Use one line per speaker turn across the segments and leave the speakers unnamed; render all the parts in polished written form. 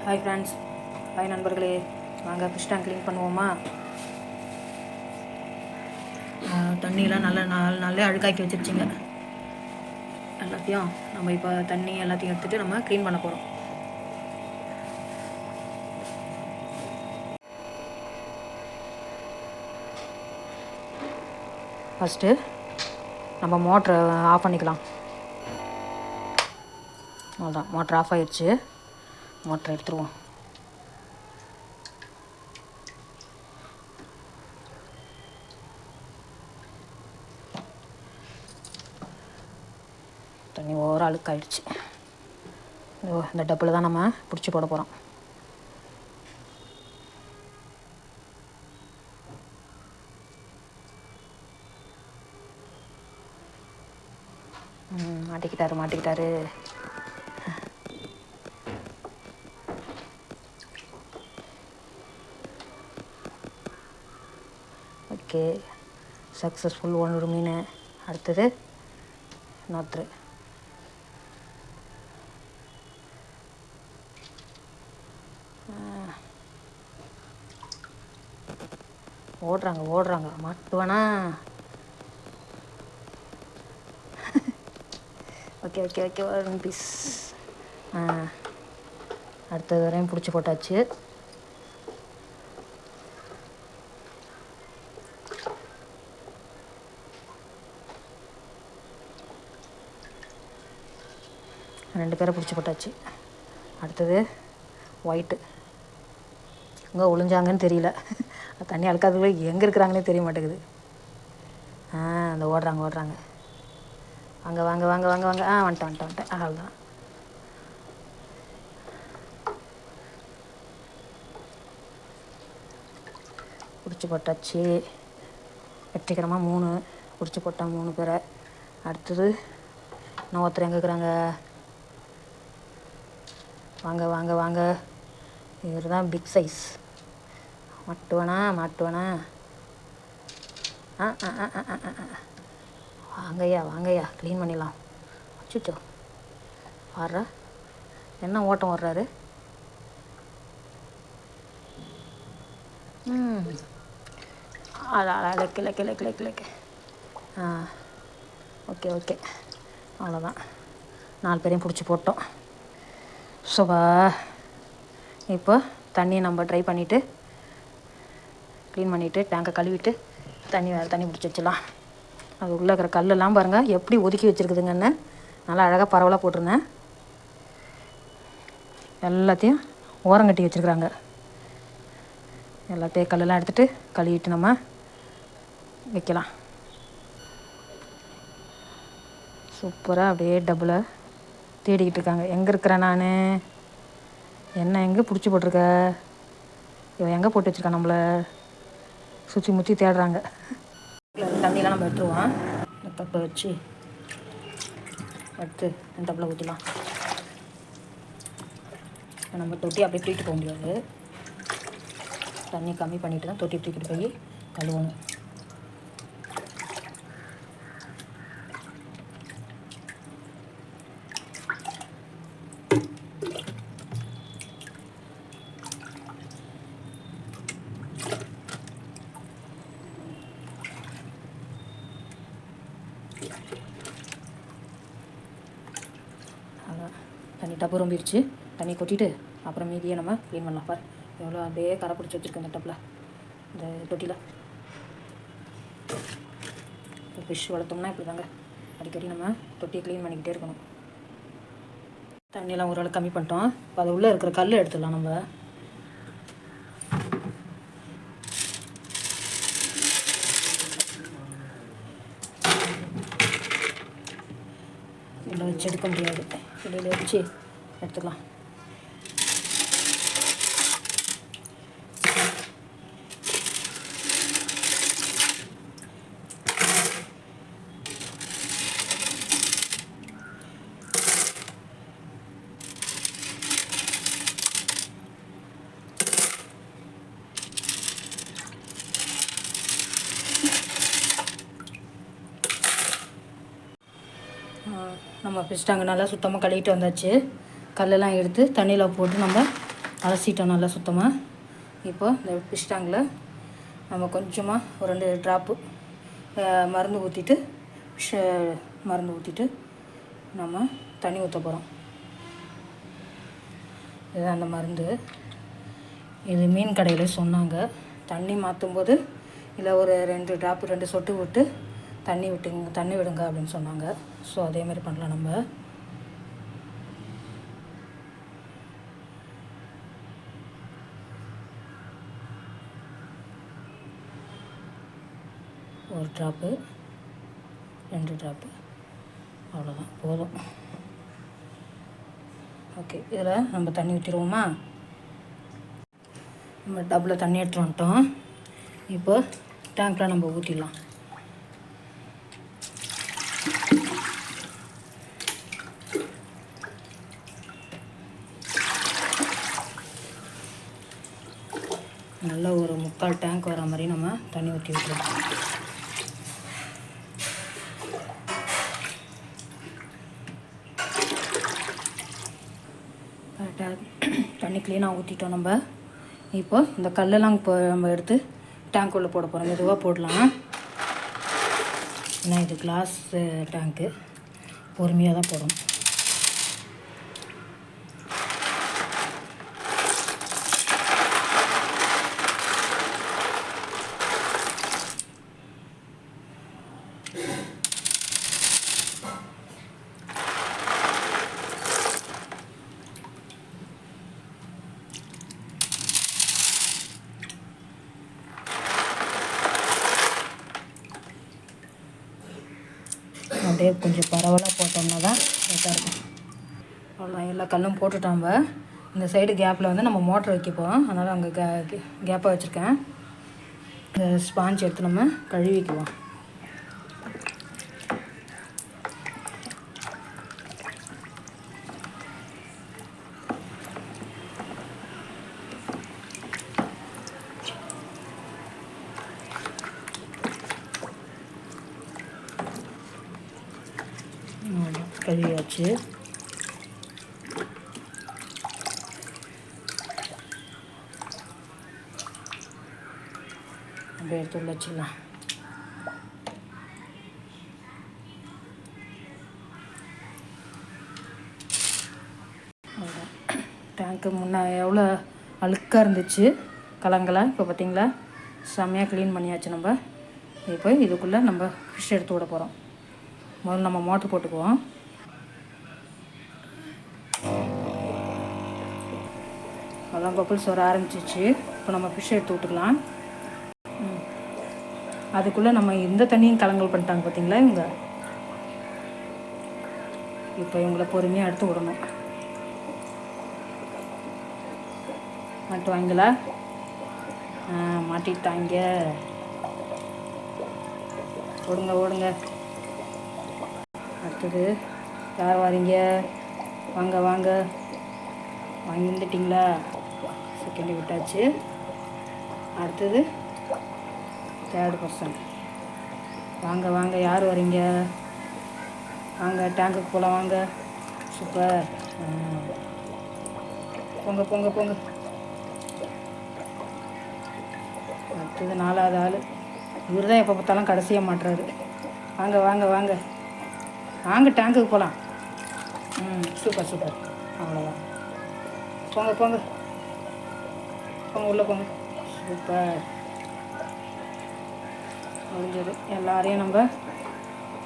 Hi friends, hi நண்பர்களே. வாங்க fish tank clean பண்ணுவோமா? தண்ணியெலாம் நல்ல அழுக்காக்கி வச்சிருச்சிங்க. எல்லாத்தையும் நம்ம இப்போ தண்ணி எல்லாத்தையும் எடுத்துகிட்டு நம்ம க்ளீன் பண்ண போகிறோம். ஃபஸ்ட்டு நம்ம மோட்ரை ஆஃப் பண்ணிக்கலாம். அவ்வளோதான், மோட்ரு ஆஃப் ஆகிடுச்சு. மோட்ரை எடுத்துருவோம். தண்ணி ஓர அழுக்காயிடுச்சு. இந்த டப்பில் தான் நம்ம பிடிச்சி போட போகிறோம். மாட்டிக்கிட்டாரு. ஓகே, சக்ஸஸ்ஃபுல் ஒரு மீன். அடுத்தது இன்னொருத்தரு. ஓடுறாங்க மாட்டுவானா? ஓகே ஒரு பீஸ். அடுத்தது வரையும் பிடிச்சி போட்டாச்சு. ரெண்டு பேரை பிடிச்சி போட்டாச்சு. அடுத்தது ஒயிட்டு. எங்கே ஒளிஞ்சாங்கன்னு தெரியல. தண்ணி அழுக்காதுக்குள்ளே எங்கே இருக்கிறாங்கன்னே தெரிய மாட்டேங்குது. அந்த ஓடுறாங்க. வாங்க. வந்துட்டேன். அவ்வளோதான். பிடிச்சி போட்டாச்சு. வெற்றிகரமாக 3 பிடிச்சி போட்டான், 3 பேரை. அடுத்தது இன்னும் ஒருத்தர் எங்கே இருக்கிறாங்க? வாங்க. இவர் தான் பிக் சைஸ். மாட்டுவானா? வாங்கய்யா க்ளீன் பண்ணிடலாம். அச்சுச்சோ, வர்ற என்ன ஓட்டம் வர்றாரு? கிளக்கு. ஓகே. அவ்வளோதான், 4 பேரையும் பிடிச்சி போட்டோம். சோபா, இப்போ தண்ணியை நம்ம ட்ரை பண்ணிவிட்டு க்ளீன் பண்ணிவிட்டு டேங்கை கழுவிட்டு வேறு தண்ணி பிடிச்சி வச்சிடலாம். அது உள்ளே இருக்கிற கல்லெல்லாம் பாருங்கள் எப்படி ஒதுக்கி வச்சுருக்குதுங்கன்னு. நல்லா அழகாக பரவலாக போட்டிருந்தேன். எல்லாத்தையும் ஓரங்கட்டி வச்சுருக்குறாங்க. எல்லாத்தையும் கல்லெல்லாம் எடுத்துகிட்டு கழுவிட்டு நம்ம வைக்கலாம். சூப்பராக அப்படியே டபுளை தேடிக்கிட்டு இருக்காங்க. எங்கே இருக்கிறேன் நான்? என்ன எங்கே பிடிச்சி போட்டிருக்க? இவன் எங்கே போட்டு வச்சுருக்கான்? நம்மளை சுற்றி முற்றி தேடுறாங்க. தண்ணியெலாம் நம்ம எடுத்துருவோம். இந்த தப்பை வச்சு எடுத்து இந்த டப்பில் ஊற்றிடலாம். நம்ம தொட்டி அப்படியே தூக்கிட்டு போக முடியாது. தண்ணி கம்மி பண்ணிவிட்டு தான் தொட்டி தூக்கிட்டு போய் கழுவணும். தண்ணி டப்பு ரொம்பிடுச்சு. தண்ணி கொட்டிட்டு அப்புறம் மீதியை நம்ம க்ளீன் பண்ணலாம். பார் எவ்வளோ அப்படியே கரை பிடிச்சி வச்சுருக்கேன் இந்த டப்பில், இந்த தொட்டியில். ஃபிஷ் வளர்த்தோம்னா இப்படி தாங்க அடிக்கடி நம்ம தொட்டியை க்ளீன் பண்ணிக்கிட்டே இருக்கணும். தண்ணியெல்லாம் ஓரளவு கம்மி பண்ணிட்டோம். இப்போ அது உள்ளே இருக்கிற கல் எடுத்துடலாம். நம்ம இதில் வச்சு எடுக்க முடியாது. இதில் வச்சு எடுத்துக்கலாம். நம்ம ஃபிஷ் டேங்க் நல்லா சுத்தமாக கழுவிட்டு வந்தாச்சு. கல்லெல்லாம் எடுத்து தண்ணியில் போட்டு நம்ம அலசிட்டோம் நல்லா சுத்தமாக. இப்போ இந்த ஃபிஷ் டேங்கில் நம்ம கொஞ்சமாக ஒரு 2 ட்ராப்பு மருந்து ஊற்றிட்டு மருந்து ஊற்றிட்டு நம்ம தண்ணி ஊற்ற போகிறோம். இதுதான் அந்த மருந்து. இது மீன் கடையில் சொன்னாங்க, தண்ணி மாற்றும்போது இல்லை ஒரு 2 ட்ராப்பு 2 சொட்டு விட்டு தண்ணி விடுங்க அப்படின்னு சொன்னாங்க. ஸோ அதேமாதிரி பண்ணலாம். நம்ம ஒரு ட்ராப்பு 2 ட்ராப்பு அவ்வளோதான், போதும். ஓகே, இதில் நம்ம தண்ணி ஊற்றிடுவோமா? நம்ம டப்பில் தண்ணி எடுத்துகிட்டு வந்துட்டோம். இப்போ டேங்க்கில் நம்ம ஊற்றிடலாம். நல்லா ஒரு 3/4 டேங்க் வர மாதிரி நம்ம தண்ணி ஊற்றி விட்டுருவோம். தண்ணி க்ளீனாக ஊற்றிட்டோம் நம்ம. இப்போ இந்த கல்லெல்லாம் இப்போ நம்ம எடுத்து டேங்க்குள்ளே போட போகிறோம். மெதுவாக போடலாம், ஏன்னா இது கிளாஸ் டேங்க்கு, பொறுமையாக தான் போடணும். அப்படியே கொஞ்சம் பரவலாக போட்டோம்னா தான் கரெக்டாக இருக்கும். அவ்வளோதான், எல்லா கல்லும் போட்டுட்டோம். இந்த சைடு கேப்பில் வந்து நம்ம மோட்டர் வைக்க போகிறோம், அதனால் அங்கே கேப்பாக வச்சுருக்கேன். இந்த ஸ்பாஞ்ச் எடுத்து நம்ம கழுவிக்குவோம். கழுவியாச்சு. அப்படியே எடுத்து உள்ள வச்சிடலாம். டேங்க்கு முன்னே எவ்வளோ அழுக்காக இருந்துச்சு கலங்கலை, இப்போ பார்த்திங்களா செம்மையாக க்ளீன் பண்ணியாச்சு. நம்ம இப்போ இதுக்குள்ளே நம்ம ஃபிஷ் எடுத்து விட போகிறோம். முதல்ல நம்ம மோட்டர் போட்டுக்குவோம். அதான் பப்புள்ஸ் வர ஆரம்பிச்சிச்சு. இப்போ நம்ம ஃபிஷ் எடுத்து விட்டுக்கலாம். அதுக்குள்ளே நம்ம எந்த தண்ணியும் கலங்கல் பண்ணிட்டாங்க பார்த்தீங்களா இவங்க. இப்போ இவங்களை பொறுமையாக எடுத்து விடணும். மாட்டுவாங்களா? மாட்டிட்டாங்க. ஓடுங்க ஓடுங்க. அடுத்தது யார் வரீங்க? வாங்க வாங்க, வாங்கி வந்துட்டிங்களா? செகண்ட் விட்டாச்சு. அடுத்தது 3rd பர்சன். வாங்க வாங்க, யார் வரீங்க? வாங்க டேங்குக்கு போகலாம், வாங்க. சூப்பர். போங்க போங்க போங்க. அடுத்தது 4வது ஆள். இவர் தான் எப்போ பார்த்தாலும் கடைசியாக மாட்டுறாரு. வாங்க வாங்க வாங்க வாங்க, டேங்குக்கு போகலாம். Super super. அவ்வளோதான், போங்க போங்க போங்க, உள்ளே போங்க. சூப்பர், முடிஞ்சது. எல்லாரையும் நம்ம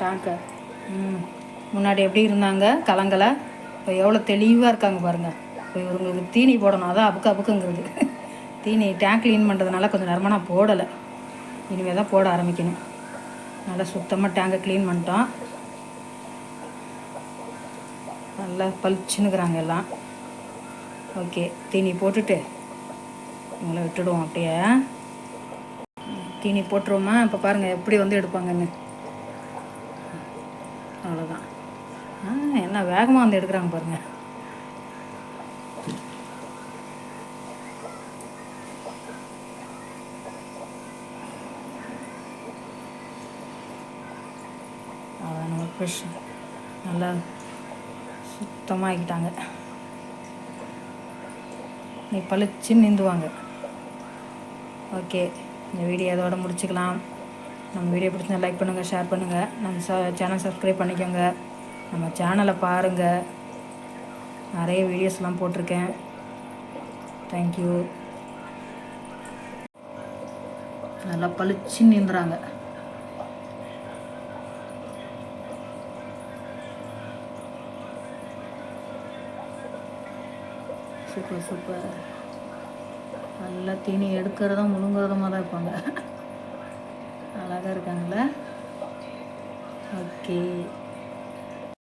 டேங்கை முன்னாடி எப்படி இருந்தாங்க கலங்கலை, இப்போ எவ்வளோ தெளிவாக இருக்காங்க பாருங்கள். இப்போ இவங்களுக்கு தீனி போடணும், அதான் அபுக்கு அபுக்குங்கிறது. தீனி டேங்க் க்ளீன் பண்ணுறதுனால கொஞ்சம் நேரமாக நான் போடலை, இனிமேல் தான் போட ஆரம்பிக்கணும். நல்லா சுத்தமாக டேங்கை க்ளீன் பண்ணிட்டோம். நல்லா பளிச்சுன்னுக்குறாங்க எல்லாம். ஓகே, தீனி போட்டுட்டு உங்களை விட்டுடுவோம். அப்படியே தீனி போட்டுருவோமா? இப்போ பாருங்கள் எப்படி வந்து எடுப்பாங்கன்னு. அவ்வளோதான். என்ன வேகமாக வந்து எடுக்கிறாங்க பாருங்கள். அதான் நம்ம ஃபிஷ் நல்லா சுத்தமாக ஆக்கிட்டாங்க. நீ பளிச்சுன்னு நீந்துவாங்க. ஓகே, இந்த வீடியோ அதோட முடிச்சுக்கலாம். நம்ம வீடியோ பிடிச்சிருந்தா லைக் பண்ணுங்கள், ஷேர் பண்ணுங்கள். நம்ம சேனல் சப்ஸ்கிரைப் பண்ணிக்கோங்க. நம்ம சேனலை பாருங்கள், நிறைய வீடியோஸ்லாம் போட்டிருக்கேன். தேங்க்யூ. நல்லா பளிச்சுன்னு நீந்துறாங்க. Super super. நல்லா தீனி எடுக்கிறதும் முழுங்குறதுமாக தான் இருப்பாங்க. அழகாக இருக்காங்களே. ஓகே.